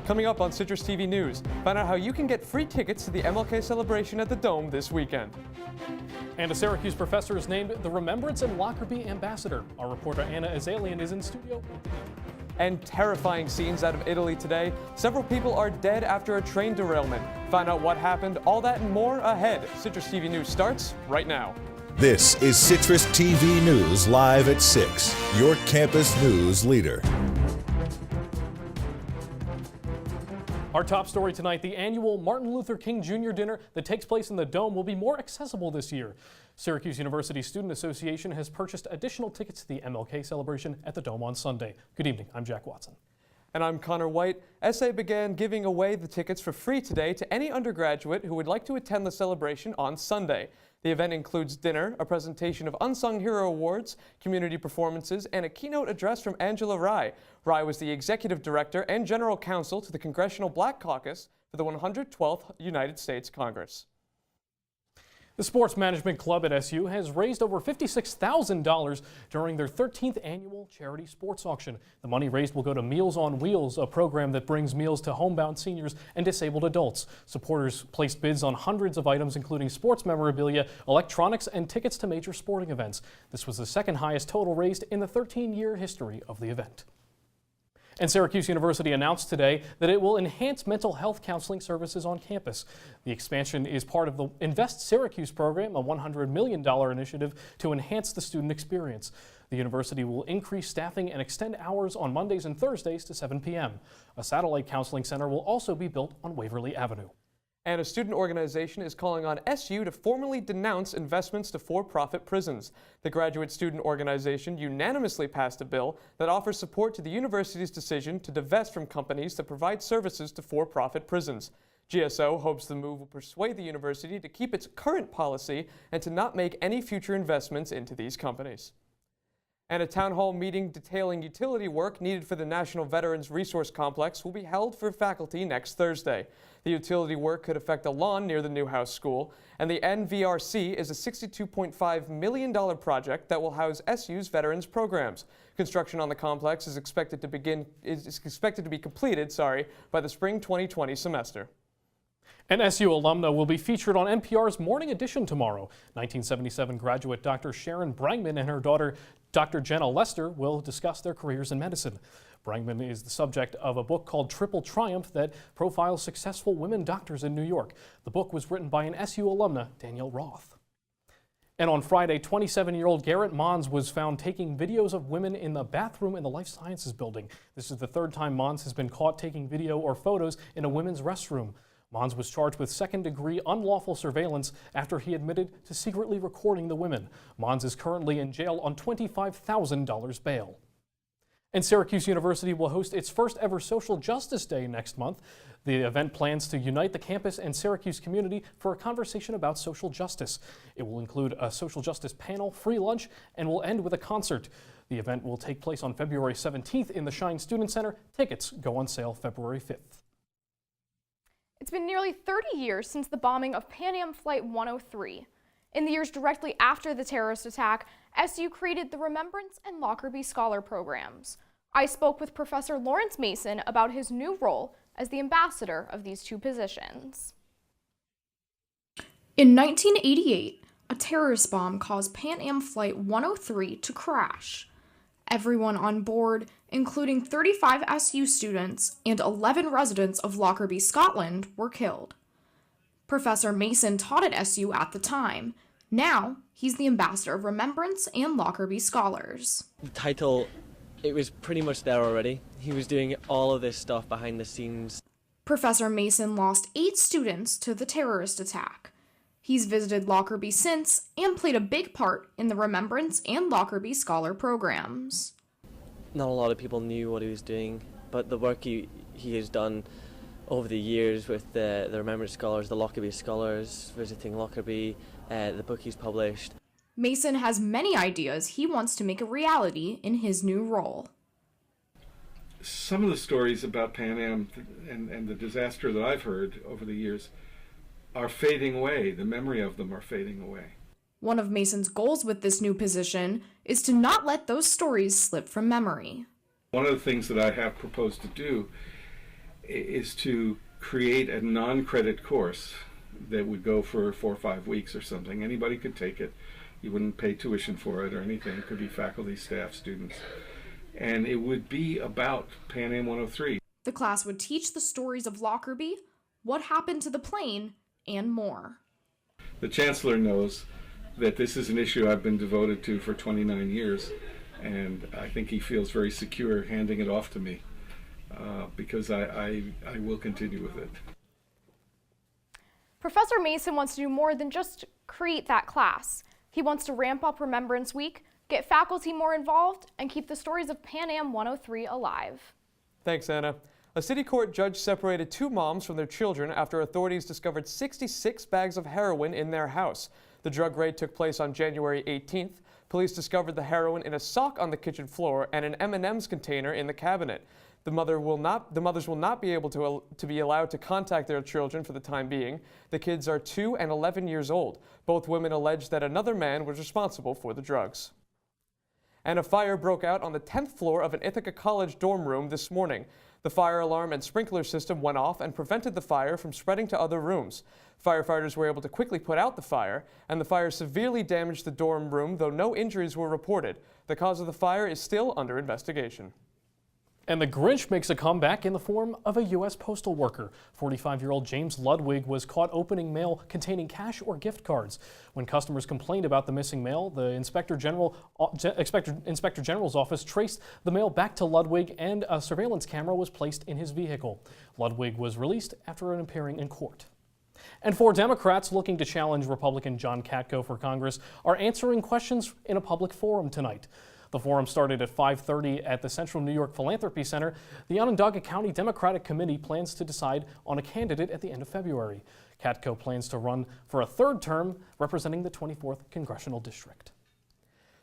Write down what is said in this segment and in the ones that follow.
Coming up on Citrus TV News, find out how you can get free tickets to the MLK celebration at the Dome this weekend. And a Syracuse professor is named the Remembrance and Lockerbie Ambassador. Our reporter Anna Azalian is in studio with the details. And terrifying scenes out of Italy today. Several people are dead after a train derailment. Find out what happened, all that and more ahead. Citrus TV News starts right now. This is Citrus TV News live at 6, your campus news leader. Our top story tonight, the annual Martin Luther King Jr. dinner that takes place in the Dome will be more accessible this year. Syracuse University Student Association has purchased additional tickets to the MLK celebration at the Dome on Sunday. Good evening, I'm Jack Watson. And I'm Connor White. SA began giving away the tickets for free today to any undergraduate who would like to attend the celebration on Sunday. The event includes dinner, a presentation of Unsung Hero Awards, community performances, and a keynote address from Angela Rye. Rye was the executive director and general counsel to the Congressional Black Caucus for the 112th United States Congress. The Sports Management Club at SU has raised over $56,000 during their 13th annual charity sports auction. The money raised will go to Meals on Wheels, a program that brings meals to homebound seniors and disabled adults. Supporters placed bids on hundreds of items, including sports memorabilia, electronics, and tickets to major sporting events. This was the second highest total raised in the 13-year history of the event. And Syracuse University announced today that it will enhance mental health counseling services on campus. The expansion is part of the Invest Syracuse program, a $100 million initiative to enhance the student experience. The university will increase staffing and extend hours on Mondays and Thursdays to 7 p.m. A satellite counseling center will also be built on Waverly Avenue. And a student organization is calling on SU to formally denounce investments to for-profit prisons. The Graduate Student Organization unanimously passed a bill that offers support to the university's decision to divest from companies that provide services to for-profit prisons. GSO hopes the move will persuade the university to keep its current policy and to not make any future investments into these companies. And a town hall meeting detailing utility work needed for the National Veterans Resource Complex will be held for faculty next Thursday. The utility work could affect a lawn near the Newhouse School, and the NVRC is a $62.5 million project that will house SU's veterans programs. Construction on the complex is expected to be completed by the spring 2020 semester. An SU alumna will be featured on NPR's Morning Edition tomorrow. 1977 graduate Dr. Sharon Brangman and her daughter, Dr. Jenna Lester, will discuss their careers in medicine. Brangman is the subject of a book called Triple Triumph that profiles successful women doctors in New York. The book was written by an SU alumna, Danielle Roth. And on Friday, 27-year-old Garrett Mons was found taking videos of women in the bathroom in the Life Sciences building. This is the third time Mons has been caught taking video or photos in a women's restroom. Mons was charged with second-degree unlawful surveillance after he admitted to secretly recording the women. Mons is currently in jail on $25,000 bail. And Syracuse University will host its first ever Social Justice Day next month. The event plans to unite the campus and Syracuse community for a conversation about social justice. It will include a social justice panel, free lunch, and will end with a concert. The event will take place on February 17th in the Shine Student Center. Tickets go on sale February 5th. It's been nearly 30 years since the bombing of Pan Am Flight 103. In the years directly after the terrorist attack, SU created the Remembrance and Lockerbie Scholar programs. I spoke with Professor Lawrence Mason about his new role as the ambassador of these two positions. In 1988, a terrorist bomb caused Pan Am Flight 103 to crash. Everyone on board, including 35 SU students and 11 residents of Lockerbie, Scotland, were killed. Professor Mason taught at SU at the time. Now, he's the ambassador of Remembrance and Lockerbie Scholars. The title, it was pretty much there already. He was doing all of this stuff behind the scenes. Professor Mason lost 8 students to the terrorist attack. He's visited Lockerbie since and played a big part in the Remembrance and Lockerbie Scholar programs. Not a lot of people knew what he was doing, but the work he has done over the years with the Remembrance Scholars, the Lockerbie Scholars, visiting Lockerbie, the book he's published. Mason has many ideas he wants to make a reality in his new role. Some of the stories about Pan Am and the disaster that I've heard over the years are fading away. The memory of them are fading away. One of Mason's goals with this new position is to not let those stories slip from memory. One of the things that I have proposed to do is to create a non-credit course that would go for 4 or 5 weeks or something. Anybody could take it. You wouldn't pay tuition for it or anything. It could be faculty, staff, students. And it would be about Pan Am 103. The class would teach the stories of Lockerbie, what happened to the plane, and more. The Chancellor knows that this is an issue I've been devoted to for 29 years, and I think he feels very secure handing it off to me because I will continue with it. Professor Mason wants to do more than just create that class. He wants to ramp up Remembrance Week, get faculty more involved, and keep the stories of Pan Am 103 alive. Thanks, Anna. A city court judge separated 2 moms from their children after authorities discovered 66 bags of heroin in their house. The drug raid took place on January 18th. Police discovered the heroin in a sock on the kitchen floor and an M&M's container in the cabinet. The mothers will not be able to be allowed to contact their children for the time being. The kids are 2 and 11 years old. Both women allege that another man was responsible for the drugs. And a fire broke out on the 10th floor of an Ithaca College dorm room this morning. The fire alarm and sprinkler system went off and prevented the fire from spreading to other rooms. Firefighters were able to quickly put out the fire, and the fire severely damaged the dorm room, though no injuries were reported. The cause of the fire is still under investigation. And the Grinch makes a comeback in the form of a U.S. postal worker. 45-year-old James Ludwig was caught opening mail containing cash or gift cards. When customers complained about the missing mail, the Inspector General's office traced the mail back to Ludwig, and a surveillance camera was placed in his vehicle. Ludwig was released after appearing in court. And 4 Democrats looking to challenge Republican John Katko for Congress are answering questions in a public forum tonight. The forum started at 5:30 at the Central New York Philanthropy Center. The Onondaga County Democratic Committee plans to decide on a candidate at the end of February. Katko plans to run for a 3rd term representing the 24th Congressional District.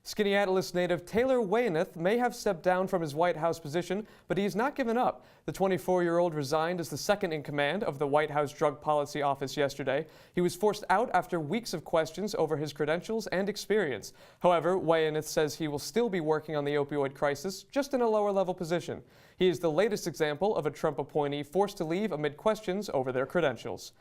Skaneateles native Taylor Wayaneth may have stepped down from his White House position, but he's not given up. The 24-year-old resigned as the second in command of the White House Drug Policy Office yesterday. He was forced out after weeks of questions over his credentials and experience. However, Wayaneth says he will still be working on the opioid crisis, just in a lower-level position. He is the latest example of a Trump appointee forced to leave amid questions over their credentials.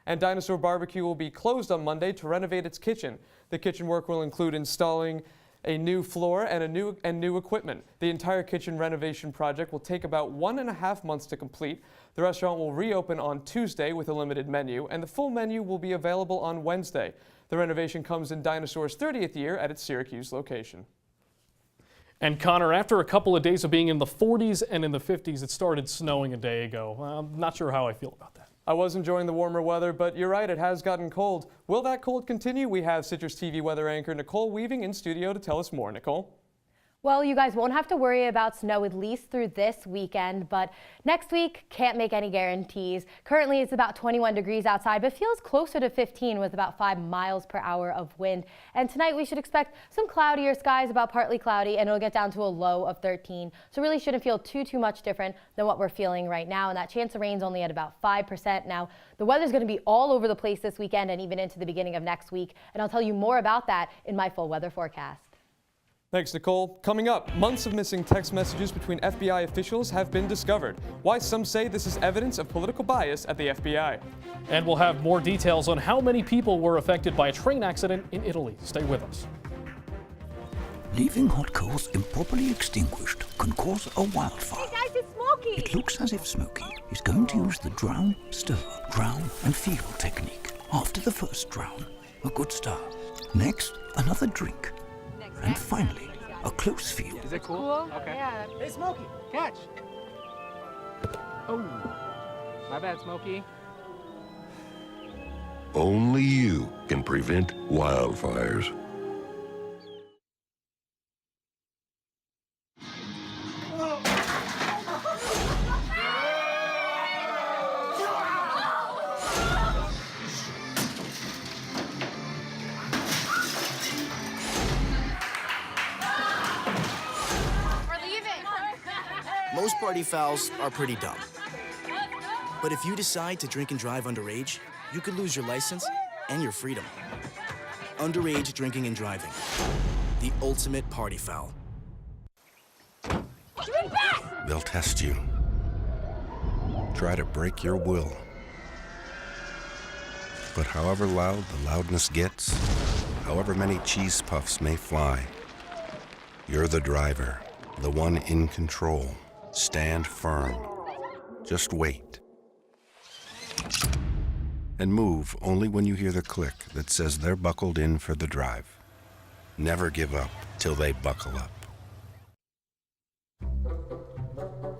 And Dinosaur Barbecue will be closed on Monday to renovate its kitchen. The kitchen work will include installing a new floor and new equipment. The entire kitchen renovation project will take about 1.5 months to complete. The restaurant will reopen on Tuesday with a limited menu, and the full menu will be available on Wednesday. The renovation comes in Dinosaur's 30th year at its Syracuse location. And Connor, after a couple of days of being in the 40s and in the 50s, it started snowing a day ago. I'm not sure how I feel about that. I was enjoying the warmer weather, but you're right, it has gotten cold. Will that cold continue? We have Citrus TV weather anchor Nicole Weaving in studio to tell us more. Nicole? Well, you guys won't have to worry about snow at least through this weekend, but next week, can't make any guarantees. Currently, it's about 21 degrees outside, but feels closer to 15 with about 5 miles per hour of wind. And tonight, we should expect some cloudier skies, about partly cloudy, and it'll get down to a low of 13. So really shouldn't feel too much different than what we're feeling right now. And that chance of rain's only at about 5%. Now, the weather's going to be all over the place this weekend and even into the beginning of next week. And I'll tell you more about that in my full weather forecast. Thanks, Nicole. Coming up, months of missing text messages between FBI officials have been discovered. Why some say this is evidence of political bias at the FBI. And we'll have more details on how many people were affected by a train accident in Italy. Stay with us. Leaving hot coals improperly extinguished can cause a wildfire. Hey guys, it's Smokey! It looks as if Smokey is going to use the drown, stir, drown and feel technique. After the first drown, a good start. Next, another drink. And finally, a close feel. Is it cool? Okay. Yeah. Hey, Smokey, catch. Oh, my bad, Smokey. Only you can prevent wildfires. Most party fouls are pretty dumb. But if you decide to drink and drive underage, you could lose your license and your freedom. Underage drinking and driving. The ultimate party foul. They'll test you. try to break your will. But however loud the loudness gets, however many cheese puffs may fly, you're the driver, the one in control. Stand firm. Just wait. And move only when you hear the click that says they're buckled in for the drive. Never give up till they buckle up.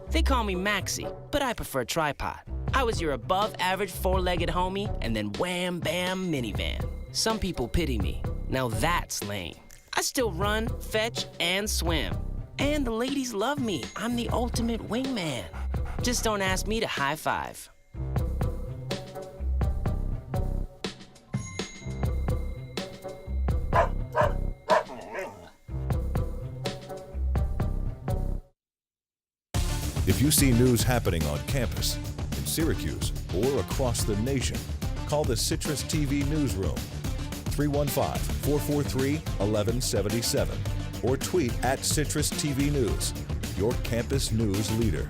They call me Maxie, but I prefer tripod. I was your above-average four-legged homie, and then wham, bam, minivan. Some people pity me. Now that's lame. I still run, fetch, and swim. And the ladies love me. I'm the ultimate wingman. Just don't ask me to high five. If you see news happening on campus, in Syracuse, or across the nation, call the Citrus TV newsroom, 315-443-1177, or tweet at Citrus TV News, your campus news leader.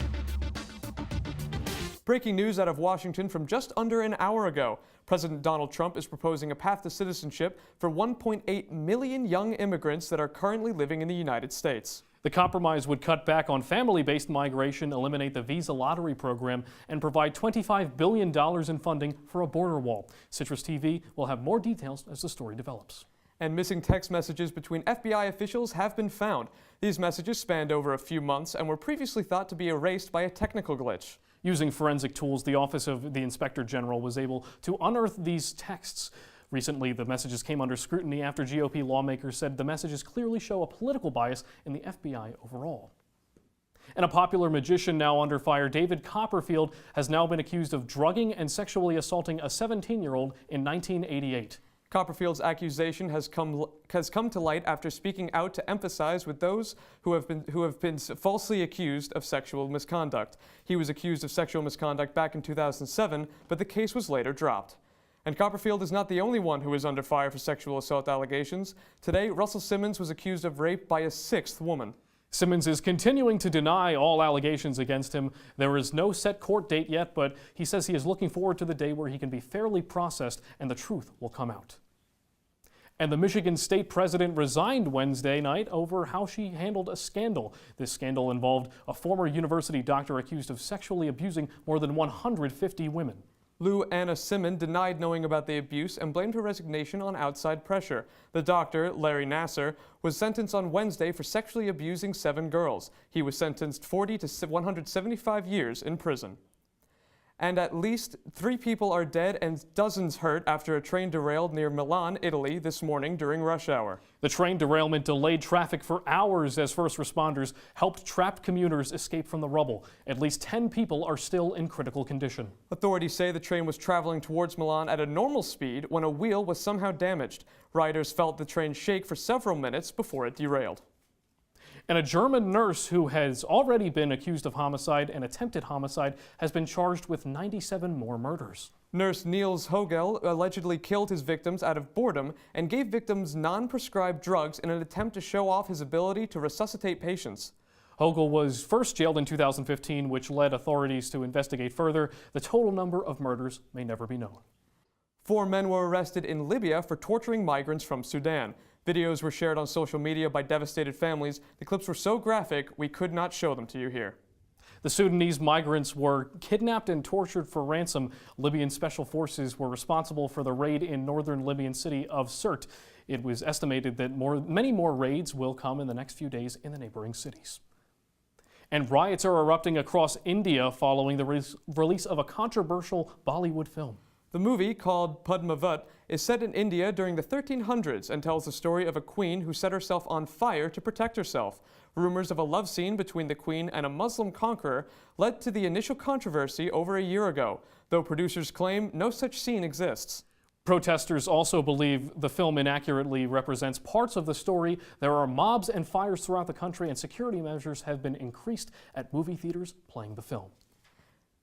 Breaking news out of Washington from just under an hour ago. President Donald Trump is proposing a path to citizenship for 1.8 million young immigrants that are currently living in the United States. The compromise would cut back on family-based migration, eliminate the visa lottery program, and provide $25 billion in funding for a border wall. Citrus TV will have more details as the story develops. And missing text messages between FBI officials have been found. These messages spanned over a few months and were previously thought to be erased by a technical glitch. Using forensic tools, the Office of the Inspector General was able to unearth these texts. Recently, the messages came under scrutiny after GOP lawmakers said the messages clearly show a political bias in the FBI overall. And a popular magician now under fire, David Copperfield, has now been accused of drugging and sexually assaulting a 17-year-old in 1988. Copperfield's accusation has come to light after speaking out to emphasize with those who have been falsely accused of sexual misconduct. He was accused of sexual misconduct back in 2007, but the case was later dropped. And Copperfield is not the only one who is under fire for sexual assault allegations. Today, Russell Simmons was accused of rape by a sixth woman. Simmons is continuing to deny all allegations against him. There is no set court date yet, but he says he is looking forward to the day where he can be fairly processed and the truth will come out. And the Michigan State President resigned Wednesday night over how she handled a scandal. This scandal involved a former university doctor accused of sexually abusing more than 150 women. Lou Anna Simon denied knowing about the abuse and blamed her resignation on outside pressure. The doctor, Larry Nasser, was sentenced on Wednesday for sexually abusing 7 girls. He was sentenced 40 to 175 years in prison. And at least 3 people are dead and dozens hurt after a train derailed near Milan, Italy this morning during rush hour. The train derailment delayed traffic for hours as first responders helped trapped commuters escape from the rubble. At least 10 people are still in critical condition. Authorities say the train was traveling towards Milan at a normal speed when a wheel was somehow damaged. Riders felt the train shake for several minutes before it derailed. And a German nurse who has already been accused of homicide and attempted homicide has been charged with 97 more murders. Nurse Niels Hogel allegedly killed his victims out of boredom and gave victims non-prescribed drugs in an attempt to show off his ability to resuscitate patients. Hogel was first jailed in 2015, which led authorities to investigate further. The total number of murders may never be known. 4 men were arrested in Libya for torturing migrants from Sudan. Videos were shared on social media by devastated families. The clips were so graphic, we could not show them to you here. The Sudanese migrants were kidnapped and tortured for ransom. Libyan special forces were responsible for the raid in northern Libyan city of Sirte. It was estimated that many more raids will come in the next few days in the neighboring cities. And riots are erupting across India following the release of a controversial Bollywood film. The movie, called Padmavat, is set in India during the 1300s and tells the story of a queen who set herself on fire to protect herself. Rumors of a love scene between the queen and a Muslim conqueror led to the initial controversy over a year ago, though producers claim no such scene exists. Protesters also believe the film inaccurately represents parts of the story. There are mobs and fires throughout the country, and security measures have been increased at movie theaters playing the film.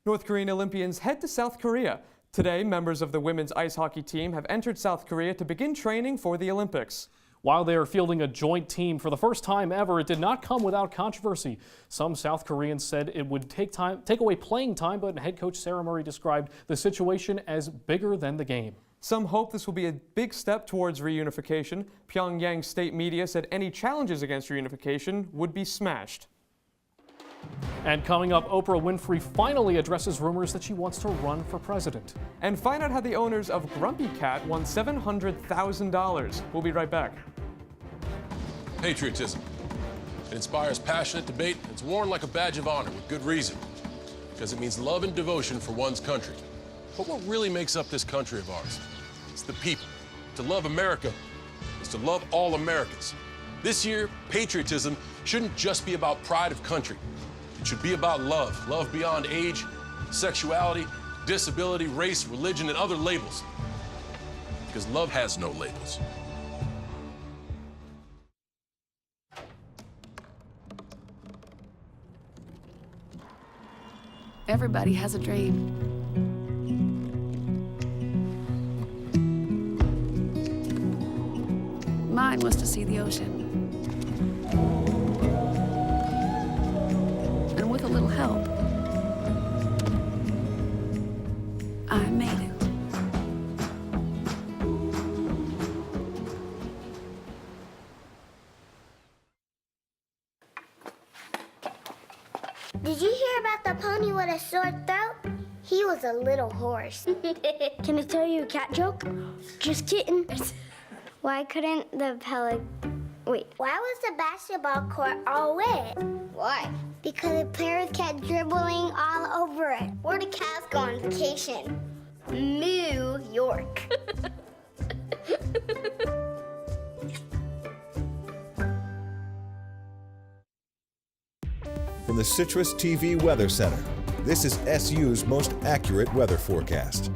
North Korean Olympians head to South Korea. Today, members of the women's ice hockey team have entered South Korea to begin training for the Olympics. While they are fielding a joint team for the first time ever, it did not come without controversy. Some South Koreans said it would take away playing time, but head coach Sarah Murray described the situation as bigger than the game. Some hope this will be a big step towards reunification. Pyongyang state media said any challenges against reunification would be smashed. And coming up, Oprah Winfrey finally addresses rumors that she wants to run for president. And find out how the owners of Grumpy Cat won $700,000. We'll be right back. Patriotism. It inspires passionate debate. It's worn like a badge of honor with good reason, because it means love and devotion for one's country. But what really makes up this country of ours? It's the people. To love America is to love all Americans. This year, patriotism shouldn't just be about pride of country. It should be about love. Love beyond age, sexuality, disability, race, religion, and other labels. Because love has no labels. Everybody has a dream. Mine was to see the ocean. And with a little help, I made it. Did you hear about the pony with a sore throat? He was a little horse. Can I tell you a cat joke? Just kidding. Why couldn't the Why was the basketball court all wet? Why? Because the players kept dribbling all over it. Where do cats go on vacation? New York. From the CitrusTV Weather Center, this is SU's most accurate weather forecast.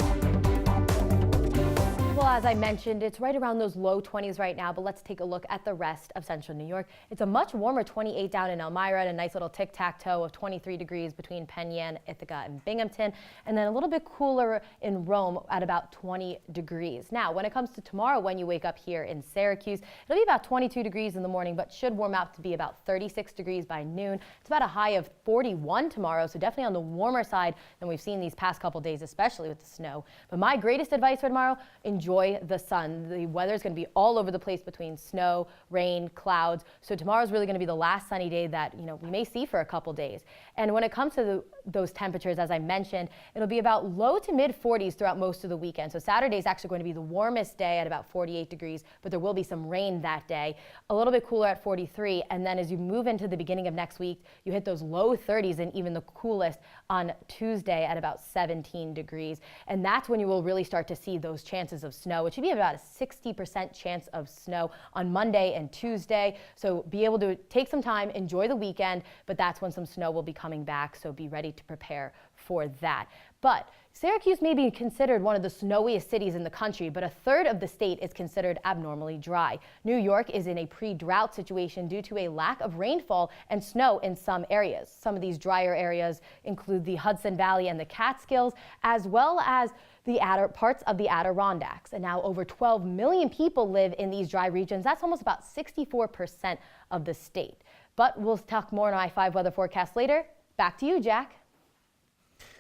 Well, as I mentioned, it's right around those low 20s right now, but let's take a look at the rest of central New York. It's a much warmer 28 down in Elmira and a nice little tic-tac-toe of 23 degrees between Penn Yan, Ithaca, and Binghamton, and then a little bit cooler in Rome at about 20 degrees. Now, when it comes to tomorrow, when you wake up here in Syracuse, it'll be about 22 degrees in the morning, but should warm out to be about 36 degrees by noon. It's about a high of 41 tomorrow, so definitely on the warmer side than we've seen these past couple days, especially with the snow. But my greatest advice for tomorrow, enjoy the sun. The weather is going to be all over the place between snow, rain, clouds. So tomorrow's really going to be the last sunny day that, we may see for a couple days. And when it comes to those temperatures, as I mentioned, it'll be about low to mid 40s throughout most of the weekend. So Saturday is actually going to be the warmest day at about 48 degrees, but there will be some rain that day. A little bit cooler at 43. And then as you move into the beginning of next week, you hit those low 30s and even the coolest on Tuesday at about 17 degrees. And that's when you will really start to see those chances of snow. It should be about a 60% chance of snow on Monday and Tuesday. So be able to take some time, enjoy the weekend, but that's when some snow will be coming back. So be ready to prepare for that. But Syracuse may be considered one of the snowiest cities in the country, but a third of the state is considered abnormally dry. New York is in a pre-drought situation due to a lack of rainfall and snow in some areas. Some of these drier areas include the Hudson Valley and the Catskills, as well as the parts of the Adirondacks. And now over 12 million people live in these dry regions. That's almost about 64% of the state. But we'll talk more on I-5 weather forecast later. Back to you, Jack.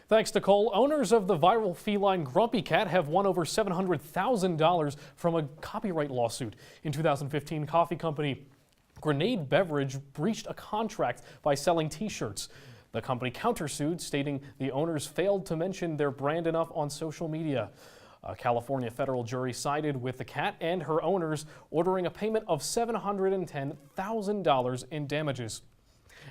Thanks, Nicole. Owners of the viral feline Grumpy Cat have won over $700,000 from a copyright lawsuit. In 2015, coffee company Grenade Beverage breached a contract by selling T-shirts. The company countersued, stating the owners failed to mention their brand enough on social media. A California federal jury sided with the cat and her owners, ordering a payment of $710,000 in damages.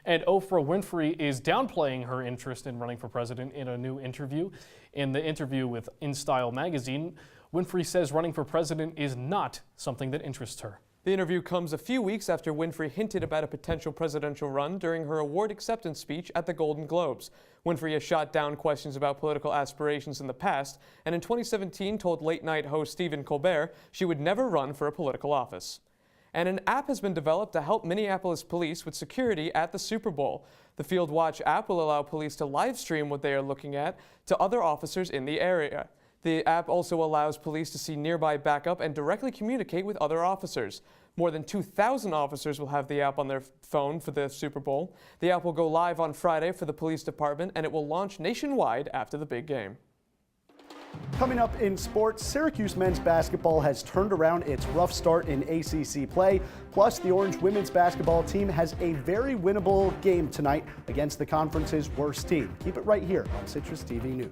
And Oprah Winfrey is downplaying her interest in running for president in a new interview. In the interview with InStyle magazine, Winfrey says running for president is not something that interests her. The interview comes a few weeks after Winfrey hinted about a potential presidential run during her award acceptance speech at the Golden Globes. Winfrey has shot down questions about political aspirations in the past, and in 2017 told late-night host Stephen Colbert she would never run for a political office. And an app has been developed to help Minneapolis police with security at the Super Bowl. The Field Watch app will allow police to live stream what they are looking at to other officers in the area. The app also allows police to see nearby backup and directly communicate with other officers. More than 2,000 officers will have the app on their phone for the Super Bowl. The app will go live on Friday for the police department, and it will launch nationwide after the big game. Coming up in sports, Syracuse men's basketball has turned around its rough start in ACC play. Plus, the Orange women's basketball team has a very winnable game tonight against the conference's worst team. Keep it right here on Citrus TV News.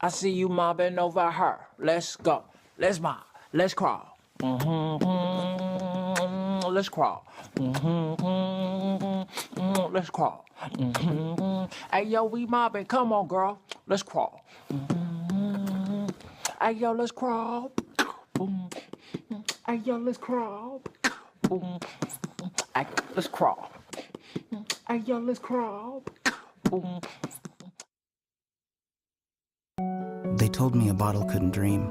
I see you mobbing over her. Let's go. Let's mob. Let's crawl. Let's crawl. Let's crawl. Hey, yo, we mobbing. Come on, girl. Let's crawl. Hey, yo, let's crawl. Hey, yo, let's crawl. Hey, let's crawl. Hey, yo, let's crawl. They told me a bottle couldn't dream.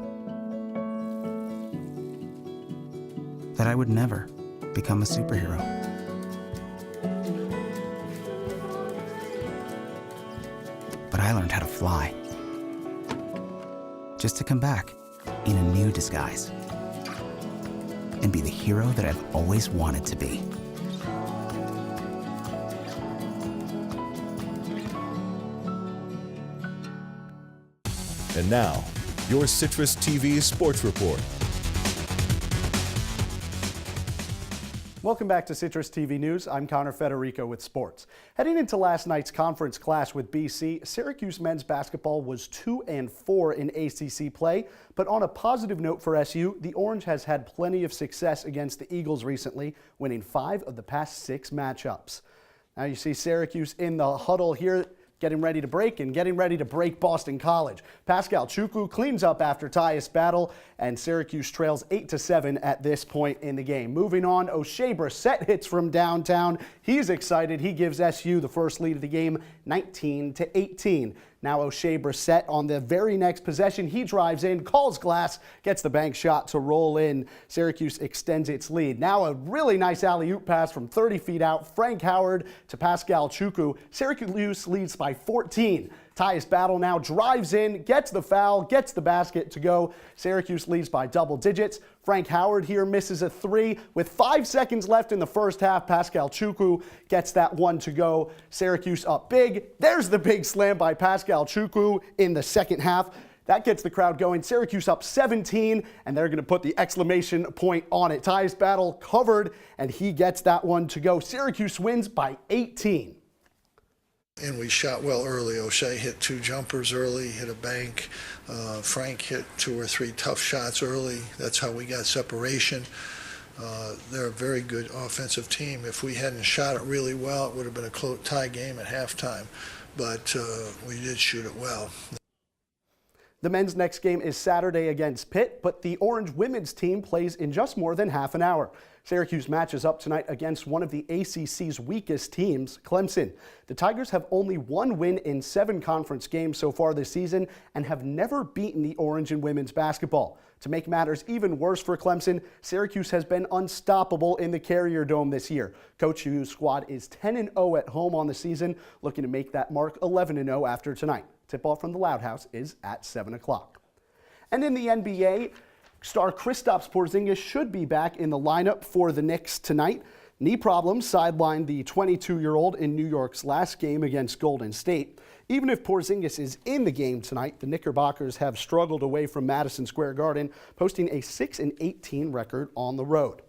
That I would never become a superhero. But I learned how to fly. Just to come back in a new disguise. And be the hero that I've always wanted to be. And now, your Citrus TV Sports Report. Welcome back to Citrus TV News. I'm Connor Federico with sports. Heading into last night's conference clash with BC, Syracuse men's basketball was 2-4 in ACC play. But on a positive note for SU, the Orange has had plenty of success against the Eagles recently, winning 5 of the past 6 matchups. Now you see Syracuse in the huddle here, getting ready to break Boston College. Pascal Chukwu cleans up after Tyus battle, and Syracuse trails 8-7 at this point in the game. Moving on, O'Shea Brissett hits from downtown. He's excited. He gives SU the first lead of the game, 19-18. Now O'Shea Brissett on the very next possession, he drives in, calls glass, gets the bank shot to roll in. Syracuse extends its lead. Now a really nice alley-oop pass from 30 feet out. Frank Howard to Pascal Chukwu. Syracuse leads by 14. Tyus Battle now drives in, gets the foul, gets the basket to go. Syracuse leads by double digits. Frank Howard here misses a 3. With 5 seconds left in the first half, Pascal Chukwu gets that one to go. Syracuse up big. There's the big slam by Pascal Chukwu in the second half. That gets the crowd going. Syracuse up 17, and they're going to put the exclamation point on it. Tyus Battle covered, and he gets that one to go. Syracuse wins by 18. And we shot well early. O'Shea hit 2 jumpers early, hit a bank. Frank hit 2 or 3 tough shots early. That's how we got separation. They're a very good offensive team. If we hadn't shot it really well, it would have been a close tie game at halftime. But we did shoot it well. The men's next game is Saturday against Pitt, but the Orange women's team plays in just more than half an hour. Syracuse matches up tonight against one of the ACC's weakest teams, Clemson. The Tigers have only 1 win in 7 conference games so far this season and have never beaten the Orange in women's basketball. To make matters even worse for Clemson, Syracuse has been unstoppable in the Carrier Dome this year. Coach Hugh's squad is 10-0 at home on the season, looking to make that mark 11-0 after tonight. Tip-off from the Loud House is at 7 o'clock. And in the NBA, star Kristaps Porzingis should be back in the lineup for the Knicks tonight. Knee problems sidelined the 22-year-old in New York's last game against Golden State. Even if Porzingis is in the game tonight, the Knickerbockers have struggled away from Madison Square Garden, posting a 6-18 record on the road.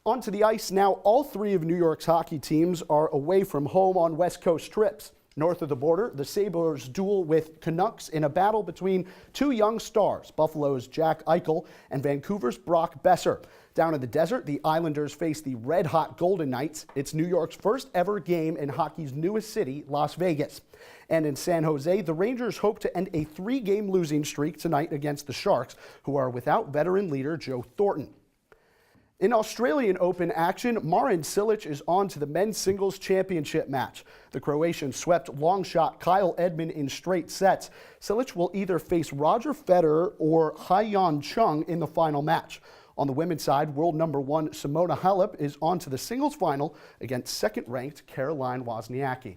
Onto the ice now. All three of New York's hockey teams are away from home on West Coast trips. North of the border, the Sabres duel with Canucks in a battle between two young stars, Buffalo's Jack Eichel and Vancouver's Brock Besser. Down in the desert, the Islanders face the red-hot Golden Knights. It's New York's first ever game in hockey's newest city, Las Vegas. And in San Jose, the Rangers hope to end a 3-game losing streak tonight against the Sharks, who are without veteran leader Joe Thornton. In Australian Open action, Marin Cilic is on to the men's singles championship match. The Croatian swept long shot Kyle Edmund in straight sets. Cilic will either face Roger Federer or Hyeon Chung in the final match. On the women's side, world number 1 Simona Halep is on to the singles final against second-ranked Caroline Wozniacki.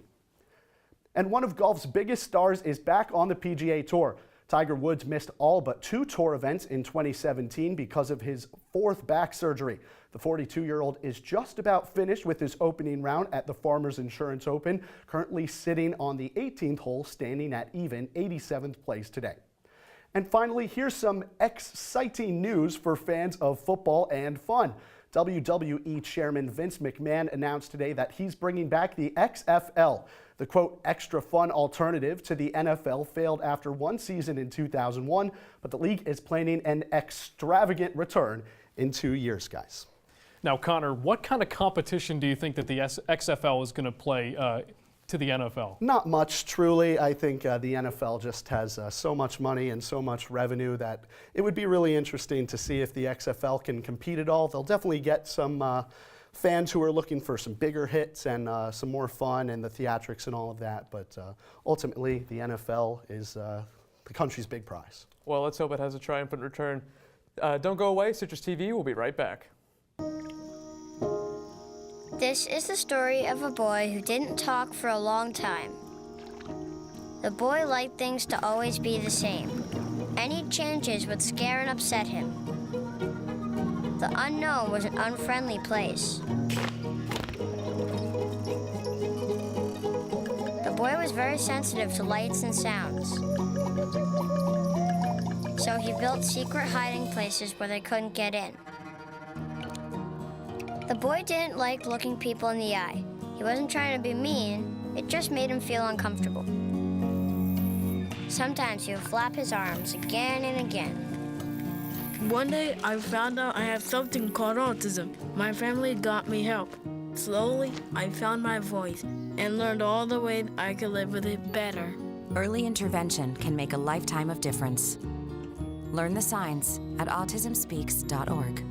And one of golf's biggest stars is back on the PGA Tour. Tiger Woods missed all but 2 tour events in 2017 because of his 4th back surgery. The 42-year-old is just about finished with his opening round at the Farmers Insurance Open, currently sitting on the 18th hole, standing at even 87th place today. And finally, here's some exciting news for fans of football and fun. WWE Chairman Vince McMahon announced today that he's bringing back the XFL. The, quote, extra fun alternative to the NFL failed after 1 season in 2001, but the league is planning an extravagant return in 2 years, guys. Now, Connor, what kind of competition do you think that the XFL is going to play to the NFL? Not much, truly. I think the NFL just has so much money and so much revenue that it would be really interesting to see if the XFL can compete at all. They'll definitely get some fans who are looking for some bigger hits and some more fun and the theatrics and all of that. But ultimately, the NFL is the country's big prize. Well, let's hope it has a triumphant return. Don't go away. Citrus TV will be right back. This is the story of a boy who didn't talk for a long time. The boy liked things to always be the same. Any changes would scare and upset him. The unknown was an unfriendly place. The boy was very sensitive to lights and sounds. So he built secret hiding places where they couldn't get in. The boy didn't like looking people in the eye. He wasn't trying to be mean, it just made him feel uncomfortable. Sometimes he would flap his arms again and again. One day, I found out I have something called autism. My family got me help. Slowly, I found my voice and learned all the ways I could live with it better. Early intervention can make a lifetime of difference. Learn the signs at autismspeaks.org.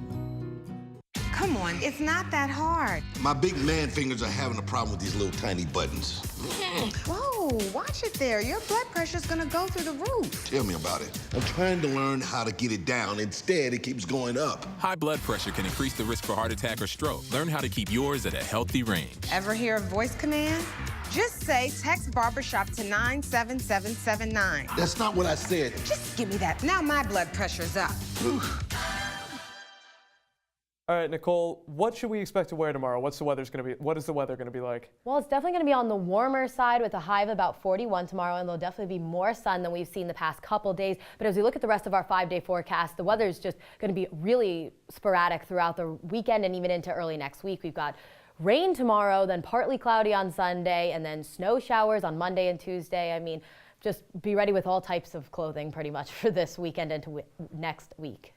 Come on, it's not that hard. My big man fingers are having a problem with these little tiny buttons. Whoa, watch it there. Your blood pressure's gonna go through the roof. Tell me about it. I'm trying to learn how to get it down. Instead, it keeps going up. High blood pressure can increase the risk for heart attack or stroke. Learn how to keep yours at a healthy range. Ever hear a voice command? Just say text barbershop to 97779. That's not what I said. Just give me that. Now my blood pressure's up. All right, Nicole, what should we expect to wear tomorrow? What is the weather going to be like? Well, it's definitely going to be on the warmer side with a high of about 41 tomorrow, and there'll definitely be more sun than we've seen the past couple days. But as we look at the rest of our 5-day forecast, the weather is just going to be really sporadic throughout the weekend and even into early next week. We've got rain tomorrow, then partly cloudy on Sunday, and then snow showers on Monday and Tuesday. I mean, just be ready with all types of clothing pretty much for this weekend into next week.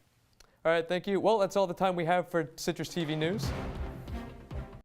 All right, thank you. Well, that's all the time we have for Citrus TV News.